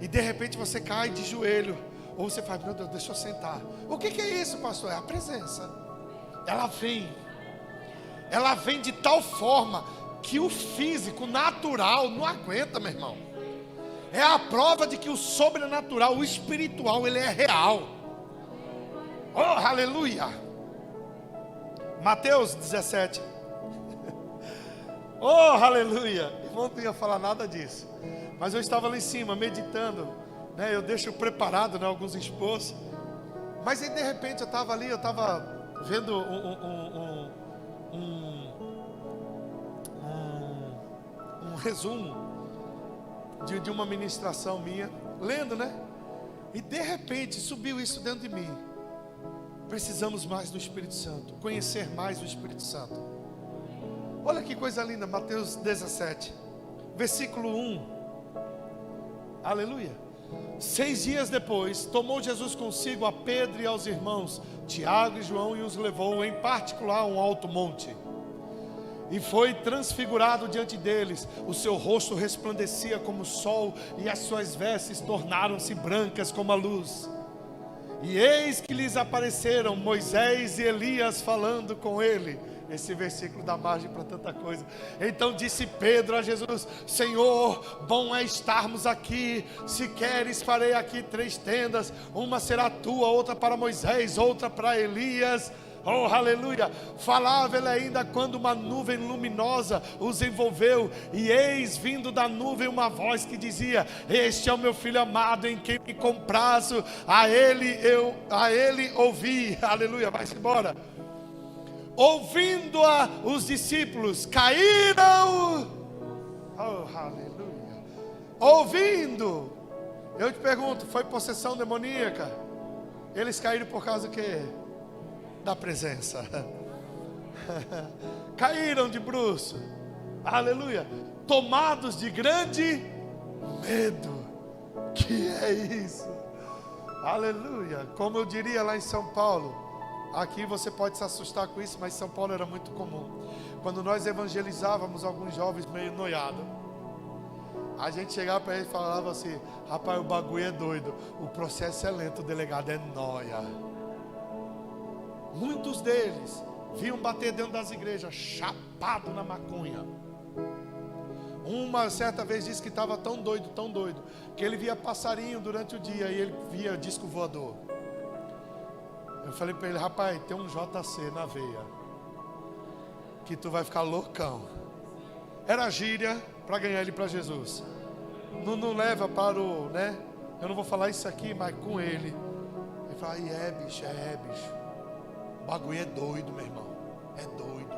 E de repente você cai de joelho, ou você fala, meu Deus, deixa eu sentar. O que é isso, pastor? É a presença. Ela vem de tal forma que o físico, natural, não aguenta, meu irmão. É a prova de que o sobrenatural, o espiritual, ele é real. Oh, aleluia. Mateus 17. Oh, aleluia. Irmão, não ia falar nada disso. Mas eu estava lá em cima, meditando, né? Eu deixo preparado, né, alguns esposos. Mas aí de repente eu estava ali, eu estava vendo um resumo de uma ministração minha, lendo, né? E de repente subiu isso dentro de mim. Precisamos mais do Espírito Santo, conhecer mais o Espírito Santo. Olha que coisa linda, Mateus 17, versículo 1. Aleluia. 6 dias depois, tomou Jesus consigo a Pedro e aos irmãos Tiago e João, e os levou em particular a um alto monte. E foi transfigurado diante deles. O seu rosto resplandecia como o sol, e as suas vestes tornaram-se brancas como a luz. E eis que lhes apareceram Moisés e Elias falando com ele. Esse versículo dá margem para tanta coisa. Então disse Pedro a Jesus: Senhor, bom é estarmos aqui. Se queres, farei aqui 3 tendas. Uma será tua, outra para Moisés, outra para Elias. Oh, aleluia. Falava ele ainda quando uma nuvem luminosa os envolveu, e eis vindo da nuvem uma voz que dizia: Este é o meu filho amado, em quem me comprazo. A ele ouvi. Aleluia, vai-se embora. Ouvindo-a, os discípulos caíram. Oh, aleluia. Ouvindo. Eu te pergunto, foi possessão demoníaca? Eles caíram por causa do quê? Da presença. Caíram de bruço. Aleluia. Tomados de grande medo. Que é isso? Aleluia. Como eu diria lá em São Paulo, aqui você pode se assustar com isso, mas em São Paulo era muito comum. Quando nós evangelizávamos alguns jovens meio noiados, a gente chegava para eles e falava assim: rapaz, o bagulho é doido, o processo é lento, o delegado é nóia. Muitos deles vinham bater dentro das igrejas, chapado na maconha. Uma certa vez disse que estava tão doido, que ele via passarinho durante o dia e ele via disco voador. Eu falei para ele: rapaz, tem um JC na veia, que tu vai ficar loucão. Era gíria para ganhar ele para Jesus. Não leva para o, né? Eu não vou falar isso aqui, mas com ele. Ele fala: bicho. O bagulho é doido, meu irmão. É doido.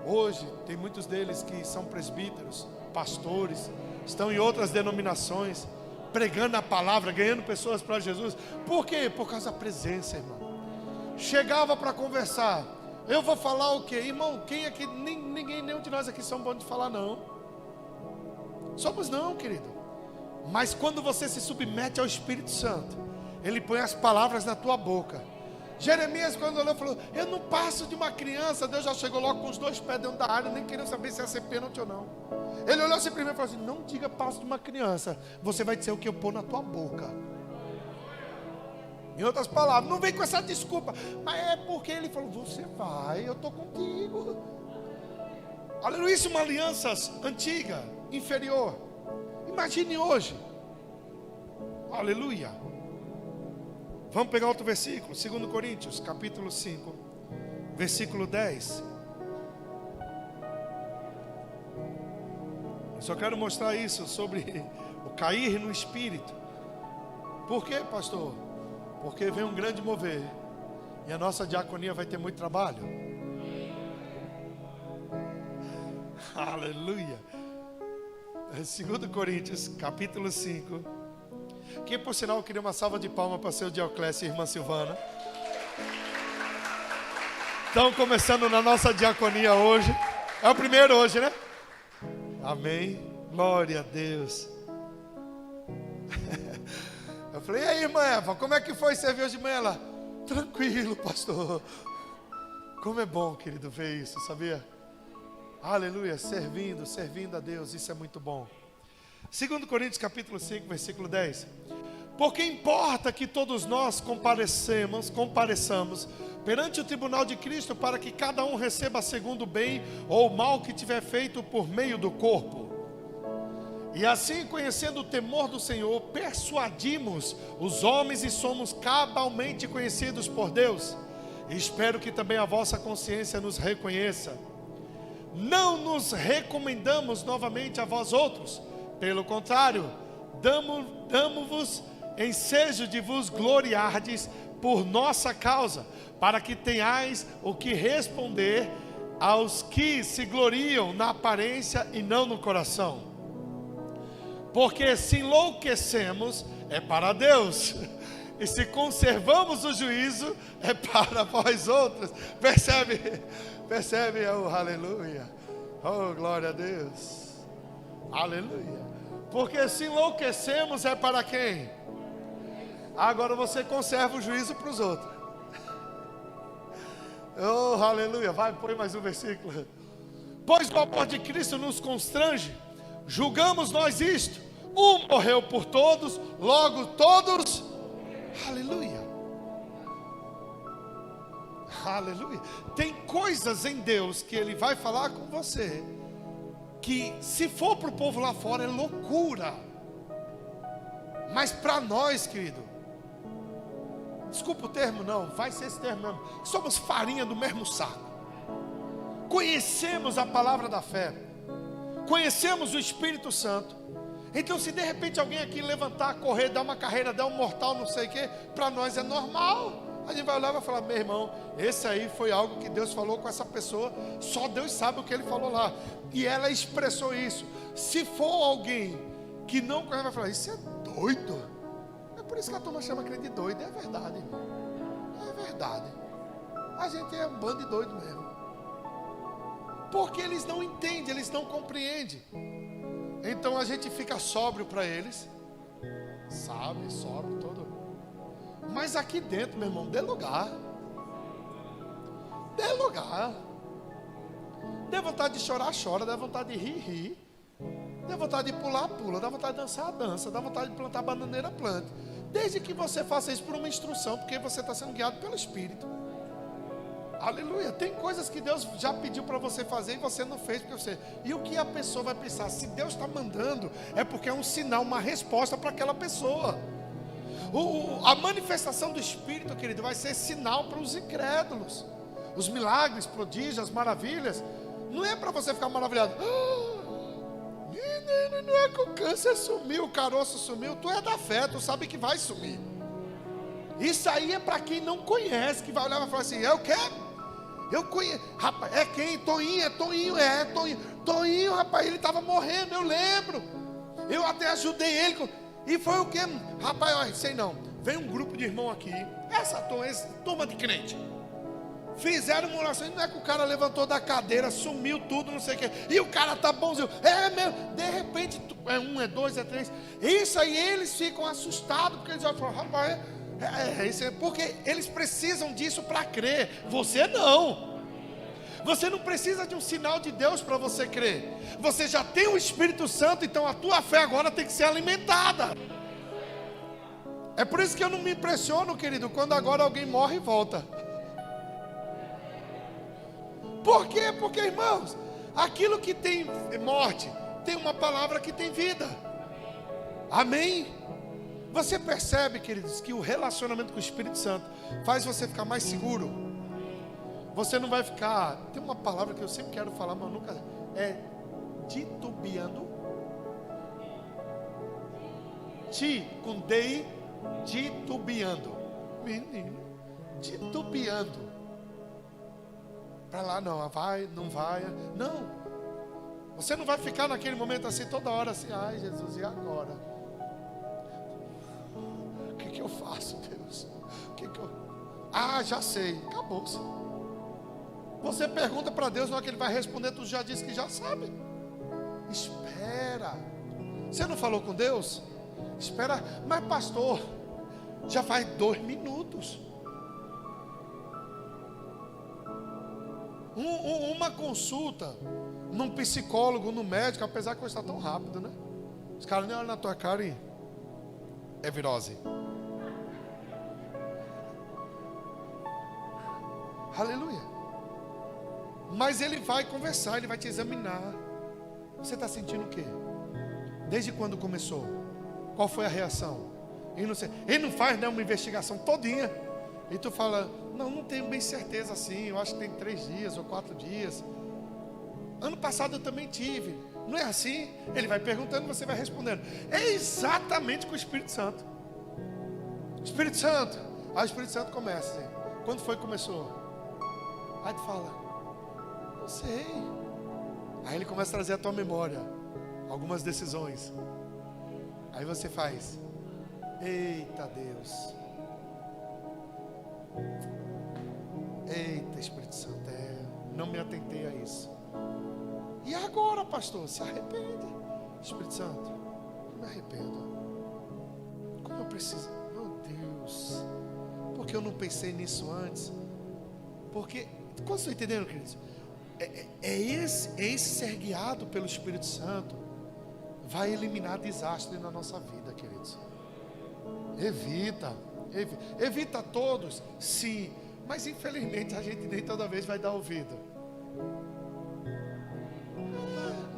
Hoje tem muitos deles que são presbíteros, pastores, estão em outras denominações, pregando a palavra, ganhando pessoas para Jesus. Por quê? Por causa da presença, irmão. Chegava para conversar. Eu vou falar o quê? Irmão, quem aqui, nenhum de nós aqui são bons de falar, não. Somos não, querido. Mas quando você se submete ao Espírito Santo, Ele põe as palavras na tua boca. Jeremias, quando olhou, falou: eu não passo de uma criança. Deus já chegou logo com os 2 pés dentro da área, nem queria saber se ia ser pênalti ou não. Ele olhou assim primeiro e falou assim: não diga passo de uma criança, você vai dizer o que eu pôr na tua boca. Em outras palavras, não vem com essa desculpa. Mas é porque ele falou, você vai, eu estou contigo. Aleluia, isso é uma aliança antiga, inferior. Imagine hoje. Aleluia. Vamos pegar outro versículo, 2 Coríntios, capítulo 5, versículo 10. Eu só quero mostrar isso sobre o cair no espírito. Por quê, pastor? Porque vem um grande mover e a nossa diaconia vai ter muito trabalho. Aleluia. 2 Coríntios, capítulo 5. Que por sinal eu queria uma salva de palmas para seu Dioclésio e irmã Silvana. Estão começando na nossa diaconia hoje. É o primeiro hoje, né? Amém. Glória a Deus. Eu falei, e aí, irmã Eva, como é que foi servir hoje de manhã? Ela, tranquilo, pastor. Como é bom, querido, ver isso, sabia? Aleluia, servindo a Deus, isso é muito bom. 2 Coríntios capítulo 5, versículo 10. Porque importa que todos nós compareçamos perante o tribunal de Cristo, para que cada um receba segundo o bem ou o mal que tiver feito por meio do corpo. E assim, conhecendo o temor do Senhor, persuadimos os homens e somos cabalmente conhecidos por Deus. E espero que também a vossa consciência nos reconheça. Não nos recomendamos novamente a vós outros. Pelo contrário, damos-vos ensejo de vos gloriardes por nossa causa, para que tenhais o que responder aos que se gloriam na aparência e não no coração. Porque se enlouquecemos, é para Deus, e se conservamos o juízo, é para vós outros. Percebe, oh, aleluia, oh, glória a Deus, aleluia. Porque se enlouquecemos, é para quem? Agora você conserva o juízo para os outros. Oh, aleluia, vai, põe mais um versículo. Pois o amor de Cristo nos constrange, julgamos nós isto: um morreu por todos, logo todos, aleluia, aleluia. Tem coisas em Deus que Ele vai falar com você, que se for para o povo lá fora é loucura, mas para nós, querido, desculpa o termo, não, vai ser esse termo mesmo, somos farinha do mesmo saco. Conhecemos a palavra da fé, conhecemos o Espírito Santo. Então se de repente alguém aqui levantar, correr, dar uma carreira, dar um mortal, não sei o que, para nós é normal. A gente vai olhar e vai falar, meu irmão, esse aí foi algo que Deus falou com essa pessoa, só Deus sabe o que Ele falou lá, e ela expressou isso. Se for alguém que não conhece, vai falar, isso é doido. É por isso que a turma chama crente de doido. É verdade, irmão, é verdade. A gente é um bando de doido mesmo, porque eles não entendem, eles não compreendem. Então a gente fica sóbrio para eles, sabe, sóbrio todo. Mas aqui dentro, meu irmão, dê lugar. Dê lugar. Dê vontade de chorar, chora. Dê vontade de rir, ri. Dê vontade de pular, pula. Dá vontade de dançar, dança. Dá vontade de plantar bananeira, plante. Desde que você faça isso por uma instrução, porque você está sendo guiado pelo Espírito. Aleluia. Tem coisas que Deus já pediu para você fazer e você não fez porque você... E o que a pessoa vai pensar? Se Deus está mandando, é porque é um sinal, uma resposta para aquela pessoa. A manifestação do Espírito, querido, vai ser sinal para os incrédulos. Os milagres, prodígios, as maravilhas. Não é para você ficar maravilhado. Não é que o câncer sumiu, o caroço sumiu. Tu é da fé, tu sabe que vai sumir. Isso aí é para quem não conhece, que vai olhar e vai falar assim, eu quero. Eu conheço, rapaz, é quem? Toinho, é Toinho, Toinho. Toinho, rapaz, ele estava morrendo, eu lembro. Eu até ajudei ele. E foi o que? Rapaz, olha, sei não. Vem um grupo de irmão aqui, essa turma de crente. Fizeram uma oração, não é que o cara levantou da cadeira, sumiu tudo, não sei o que. E o cara tá bonzinho. É mesmo, de repente, é um, é dois, é três. Isso aí, eles ficam assustados, porque eles olham e falam, rapaz, isso é porque eles precisam disso para crer. Você não. Você não precisa de um sinal de Deus para você crer. Você já tem o Espírito Santo, então a tua fé agora tem que ser alimentada. É por isso que eu não me impressiono, querido, quando agora alguém morre e volta. Por quê? Porque, irmãos, aquilo que tem morte, tem uma palavra que tem vida. Amém? Você percebe, queridos, que o relacionamento com o Espírito Santo faz você ficar mais seguro? Você não vai ficar... Tem uma palavra que eu sempre quero falar, mas nunca... É titubeando. Com dei, titubeando. Menino, titubeando. Para lá não, vai, não vai. Não. Você não vai ficar naquele momento assim, toda hora assim, ai Jesus, e agora? O que eu faço, Deus? Ah, já sei, acabou-se. Você pergunta para Deus, na hora que Ele vai responder, tu já disse que já sabe. Espera. Você não falou com Deus? Espera, mas pastor, já faz 2 minutos. Uma consulta num psicólogo, num médico, apesar que hoje está tão rápido, né? Os caras nem olham na tua cara e... É virose. Aleluia. Mas ele vai conversar, ele vai te examinar. Você está sentindo o quê? Desde quando começou? Qual foi a reação? Ele não faz, né, uma investigação todinha. E tu fala, não tenho bem certeza assim. Eu acho que tem 3 dias ou 4 dias. Ano passado eu também tive. Não é assim? Ele vai perguntando, você vai respondendo. É exatamente com o Espírito Santo. Espírito Santo. Aí o Espírito Santo começa assim. Quando foi que começou? Aí tu fala, não sei. Aí ele começa a trazer à tua memória algumas decisões. Aí você faz, eita Deus, eita Espírito Santo, não me atentei a isso. E agora, pastor, se arrepende. Espírito Santo, eu me arrependo. Como eu preciso, meu Deus, porque eu não pensei nisso antes? Porque, quando estão entendendo, queridos? Esse ser guiado pelo Espírito Santo vai eliminar desastre na nossa vida, queridos. Evita todos, sim, mas infelizmente a gente nem toda vez vai dar ouvido.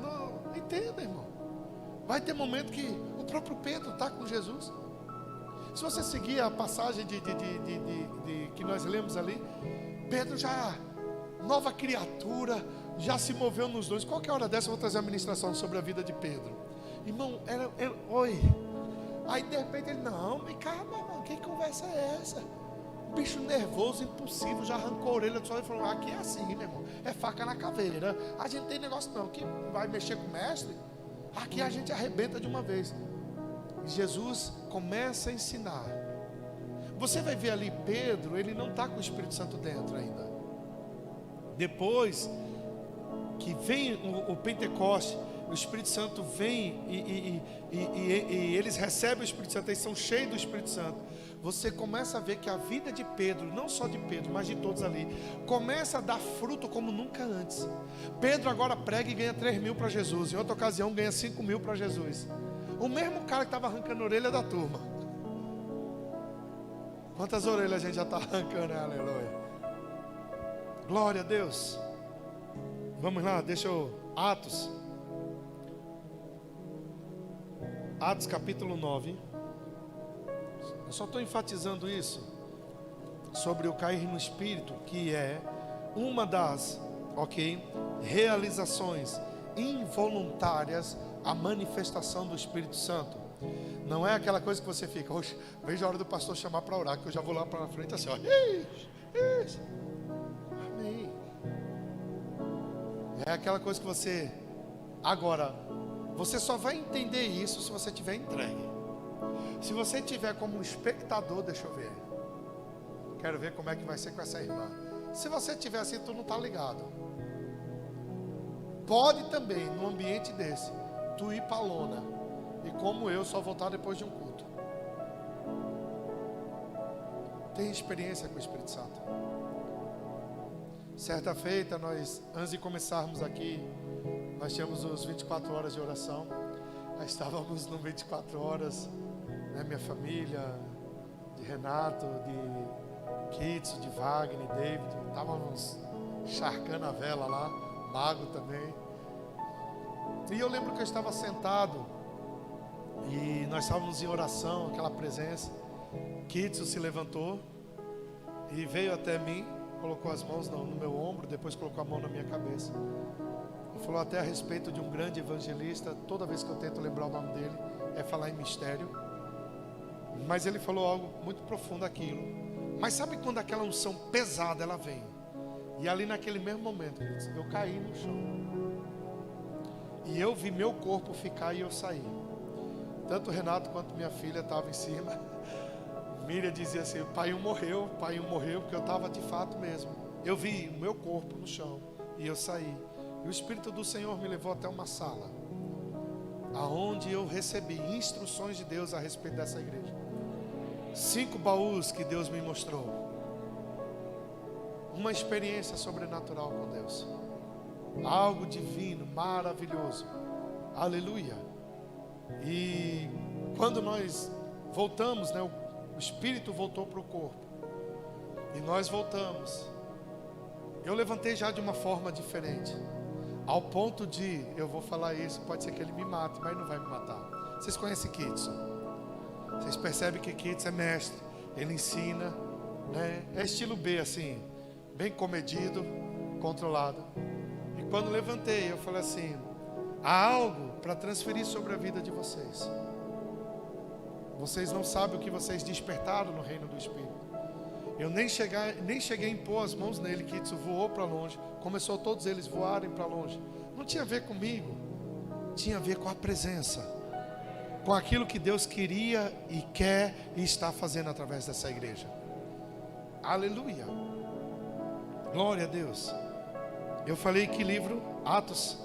Não, entenda, irmão. Vai ter momento que o próprio Pedro está com Jesus. Se você seguir a passagem que nós lemos ali, Pedro já, nova criatura, já se moveu nos dons. Qualquer hora dessa eu vou trazer uma ministração sobre a vida de Pedro. Irmão, oi. Aí de repente ele, não, me calma, irmão, que conversa é essa? Bicho nervoso, impossível, já arrancou a orelha do sol e falou, aqui é assim, meu irmão, é faca na caveira. A gente tem negócio não, que vai mexer com o mestre, aqui a gente arrebenta de uma vez. E Jesus começa a ensinar. Você vai ver ali Pedro, ele não está com o Espírito Santo dentro ainda. Depois que vem o Pentecoste, o Espírito Santo vem e eles recebem o Espírito Santo, eles são cheios do Espírito Santo. Você começa a ver que a vida de Pedro, não só de Pedro, mas de todos ali, começa a dar fruto como nunca antes. Pedro agora prega e ganha 3.000 para Jesus. Em outra ocasião ganha 5.000 para Jesus. O mesmo cara que estava arrancando a orelha da turma. Quantas orelhas a gente já está arrancando, né? Aleluia. Glória a Deus. Vamos lá, deixa eu... Atos capítulo 9. Eu só estou enfatizando isso sobre o cair no Espírito, que é uma das, realizações involuntárias à manifestação do Espírito Santo. Não é aquela coisa que você fica, hoje, veja a hora do pastor chamar para orar, que eu já vou lá para frente assim, ó. Amém. É aquela coisa que você, agora, você só vai entender isso se você tiver entregue. Se você tiver como um espectador, deixa eu ver. Quero ver como é que vai ser com essa irmã. Se você tiver assim, tu não está ligado. Pode também, num ambiente desse, tu ir para a lona. E como eu, só voltar depois de um culto. Tem experiência com o Espírito Santo. Certa feita, nós, antes de começarmos aqui, nós tínhamos os 24 horas de oração. Nós estávamos no 24 horas, né, minha família, Renato, de Kitson, de Wagner, David. Estávamos encharcando a vela lá, Mago também. E eu lembro que eu estava sentado e nós estávamos em oração, aquela presença. Kitson se levantou e veio até mim, colocou as mãos no meu ombro, depois colocou a mão na minha cabeça. E falou até a respeito de um grande evangelista. Toda vez que eu tento lembrar o nome dele, é falar em mistério. Mas ele falou algo muito profundo aquilo. Mas sabe quando aquela unção pesada ela vem? E ali naquele mesmo momento, eu caí no chão. E eu vi meu corpo ficar e eu saí. Tanto o Renato quanto minha filha estavam em cima. Miriam dizia assim: pai morreu, porque eu estava de fato mesmo. Eu vi o meu corpo no chão e eu saí. E o Espírito do Senhor me levou até uma sala, aonde eu recebi instruções de Deus a respeito dessa igreja. 5 baús que Deus me mostrou. Uma experiência sobrenatural com Deus. Algo divino, maravilhoso. Aleluia. E quando nós voltamos, né, o Espírito voltou para o corpo. E nós voltamos. Eu levantei já de uma forma diferente. Ao ponto de, eu vou falar isso, pode ser que ele me mate, mas ele não vai me matar. Vocês conhecem Kitson? Vocês percebem que Kitson é mestre. Ele ensina, né? É estilo B assim, bem comedido, controlado. E quando levantei, eu falei assim: há algo para transferir sobre a vida de vocês. Vocês não sabem o que vocês despertaram no reino do Espírito. Eu nem cheguei a impor as mãos nele. Kitson voou para longe. Começou todos eles voarem para longe. Não tinha a ver comigo. Tinha a ver com a presença. Com aquilo que Deus queria e quer e está fazendo através dessa igreja. Aleluia. Glória a Deus. Eu falei que livro? Atos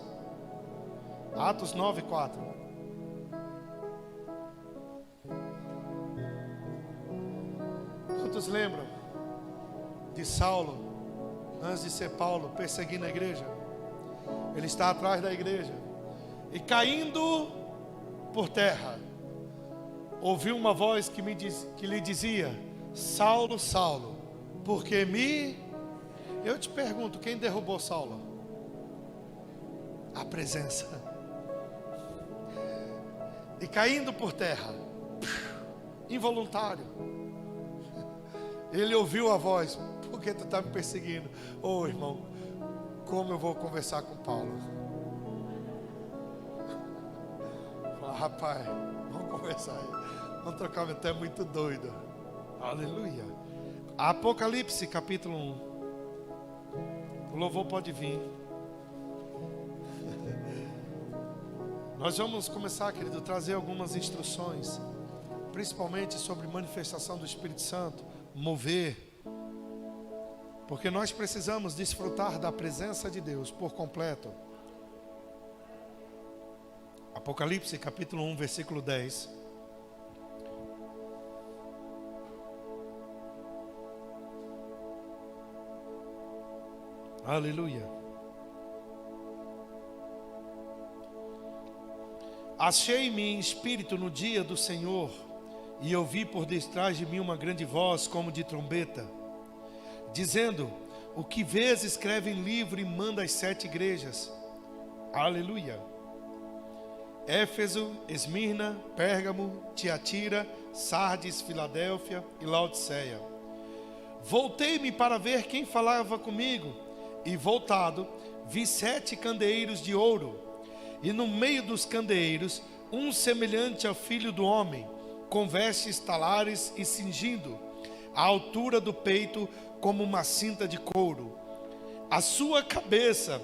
9:4. Quantos lembram de Saulo, antes de ser Paulo, perseguindo a igreja? Ele está atrás da igreja e caindo por terra, ouviu uma voz que lhe dizia: Saulo, Saulo, porque me... Eu te pergunto, quem derrubou Saulo? A presença. E caindo por terra, involuntário, ele ouviu a voz: por que tu está me perseguindo? Ô irmão, como eu vou conversar com Paulo? Fala: rapaz, vamos conversar aí. Vamos trocar uma ideia muito doida. Aleluia. Apocalipse capítulo 1. O louvor pode vir. Nós vamos começar, querido, a trazer algumas instruções, principalmente sobre manifestação do Espírito Santo, mover, porque nós precisamos desfrutar da presença de Deus por completo. Apocalipse capítulo 1, versículo 10. Aleluia. Achei-me em espírito no dia do Senhor, e ouvi por detrás de mim uma grande voz como de trombeta, dizendo: o que vês, escreve em livro e manda às 7 igrejas. Aleluia. Éfeso, Esmirna, Pérgamo, Tiatira, Sardes, Filadélfia e Laodiceia. Voltei-me para ver quem falava comigo, e voltado, vi 7 candeeiros de ouro, e no meio dos candeeiros, um semelhante ao Filho do Homem, com vestes talares e cingindo, à altura do peito, como uma cinta de couro. A sua cabeça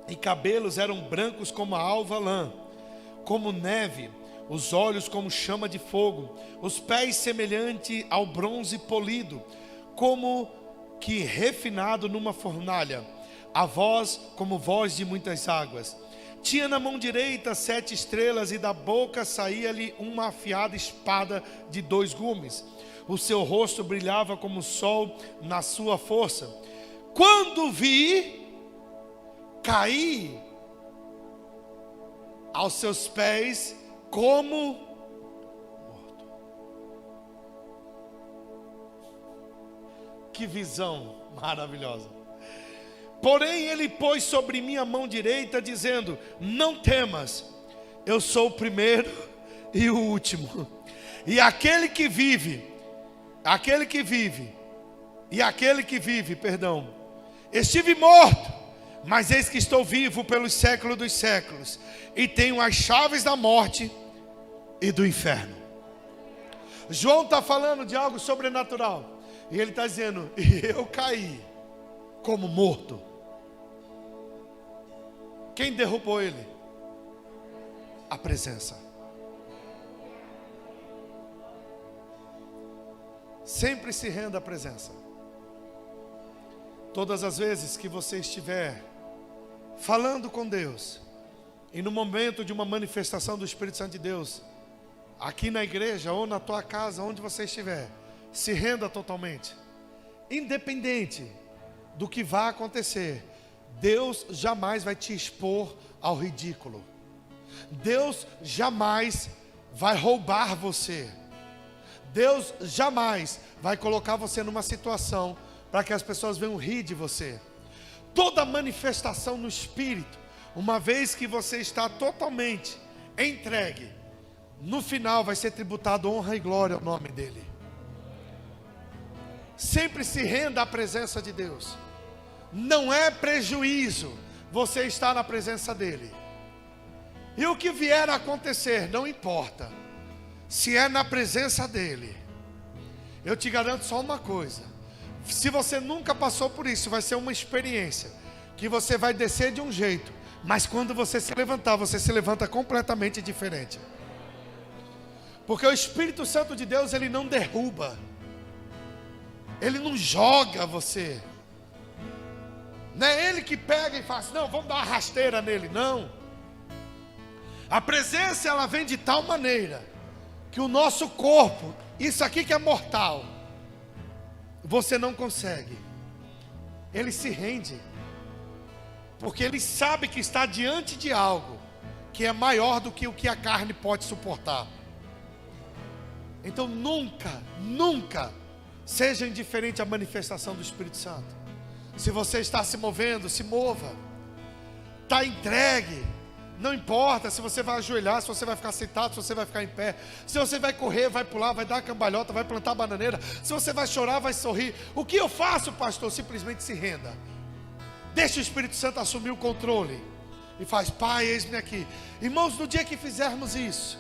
e cabelos eram brancos como a alva lã, como neve, os olhos como chama de fogo, os pés semelhante ao bronze polido, como que refinado numa fornalha, a voz como voz de muitas águas. Tinha na mão direita 7 estrelas, e da boca saía-lhe uma afiada espada de 2 gumes. O seu rosto brilhava como o sol na sua força. Quando vi, caí aos seus pés como morto. Que visão maravilhosa. Porém ele pôs sobre mim a mão direita, dizendo: não temas, eu sou o primeiro e o último, e aquele que vive, estive morto, mas eis que estou vivo pelos séculos dos séculos, e tenho as chaves da morte e do inferno. João está falando de algo sobrenatural, e ele está dizendo: eu caí como morto. Quem derrubou ele? A presença. Sempre se renda à presença. Todas as vezes que você estiver falando com Deus, e no momento de uma manifestação do Espírito Santo de Deus, aqui na igreja ou na tua casa, onde você estiver, se renda totalmente. Independente do que vai acontecer, Deus jamais vai te expor ao ridículo. Deus jamais vai roubar você. Deus jamais vai colocar você numa situação para que as pessoas venham rir de você. Toda manifestação no Espírito, uma vez que você está totalmente entregue, no final vai ser tributado honra e glória ao nome dEle. Sempre se renda à presença de Deus. Não é prejuízo você estar na presença dEle. E o que vier a acontecer, não importa. Se é na presença dEle, eu te garanto só uma coisa: se você nunca passou por isso, vai ser uma experiência que você vai descer de um jeito, mas quando você se levantar, você se levanta completamente diferente. Porque o Espírito Santo de Deus, ele não derruba, ele não joga você. Não é ele que pega e faz: não, vamos dar uma rasteira nele. Não. A presença, ela vem de tal maneira que o nosso corpo, isso aqui que é mortal, você não consegue. Ele se rende, porque ele sabe que está diante de algo que é maior do que o que a carne pode suportar. Então nunca seja indiferente à manifestação do Espírito Santo. Se você está se movendo, se mova. Está entregue. Não importa se você vai ajoelhar, se você vai ficar sentado, se você vai ficar em pé, se você vai correr, vai pular, vai dar cambalhota, vai plantar bananeira, se você vai chorar, vai sorrir. O que eu faço, pastor? Simplesmente se renda. Deixa o Espírito Santo assumir o controle. E faz: Pai, eis-me aqui. Irmãos, no dia que fizermos isso,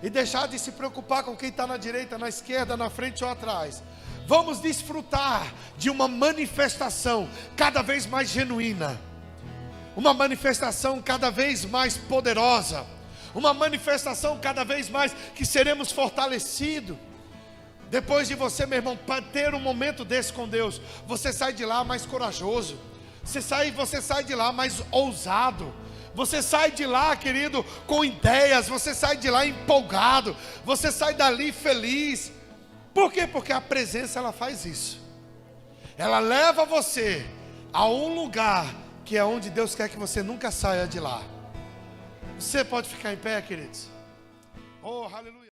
e deixar de se preocupar com quem está na direita, na esquerda, na frente ou atrás, vamos desfrutar de uma manifestação cada vez mais genuína, uma manifestação cada vez mais poderosa, uma manifestação cada vez mais que seremos fortalecidos. Depois de você, meu irmão, ter um momento desse com Deus, você sai de lá mais corajoso, você sai de lá mais ousado, você sai de lá, querido, com ideias, você sai de lá empolgado, você sai dali feliz. Por quê? Porque a presença, ela faz isso. Ela leva você a um lugar que é onde Deus quer que você nunca saia de lá. Você pode ficar em pé, queridos? Oh, aleluia.